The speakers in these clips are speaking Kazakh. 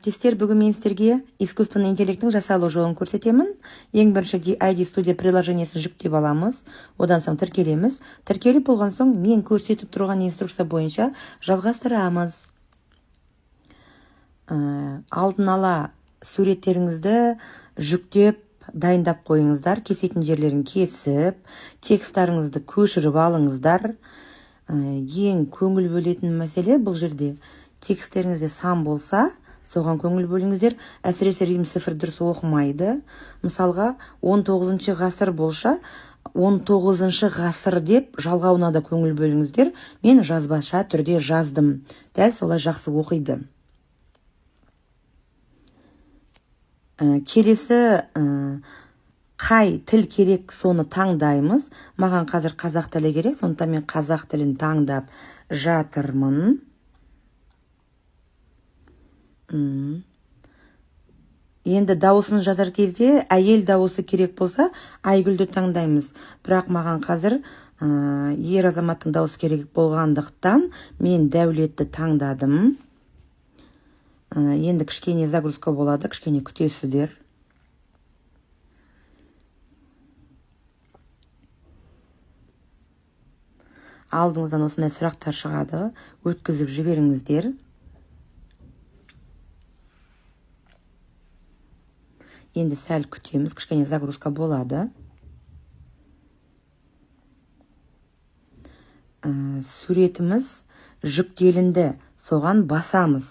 Тестер бүгін мен сіздерге искусственный интеллекттің жасалу жолын көрсетемін. Ең бірінші ID Studio приложениесін жүктеп аламыз, одан соң тіркелеміз. Тіркеліп болған соң мен көрсетіп тұрған инструкция бойынша жалғастырамыз. Алдын ала суреттеріңізді жүктеп дайындап қойыңыздар, кесетін жерлерін кесіп, текстарыңызды көшіріп алыңыздар. Ең көңіл бөлетін мәселе бұл жерде текстеріңізде сан болса, соған көңіл бөліңіздер. Әсіресе Рим цифр дұрыс оқымайды. Мысалға 19 ғасыр болса, 19 ғасыр деп жалғауына да көңіл бөліңіздер. Мен жазбаша түрде жаздым. Дәл солай жақсы оқиды. Келесі қай тіл керек, соны таңдаймыз. Маған қазір қазақ тілі керек, сондықтан мен қазақ тілін таңдап жатырмын. Енді дауысын жазар кезде әйел дауысы керек болса, Айгүлді таңдаймыз. Бірақ маған қазір ер азаматтың дауысы керек болғандықтан мен Дәулетті таңдадым. Енді кішкене загрузка болады, кішкене күтесіздер. Алдыңыздан осындай сұрақтар шығады, өткізіп жіберіңіздер. Енді сәл күтеміз, кішкене загрузка болады. Суретіміз жүктелінді, соған басамыз.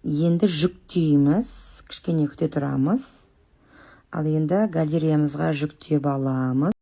Енді жүктейміз, кішкене күте тұрамыз. Ал енді галереямызға жүктеп аламыз.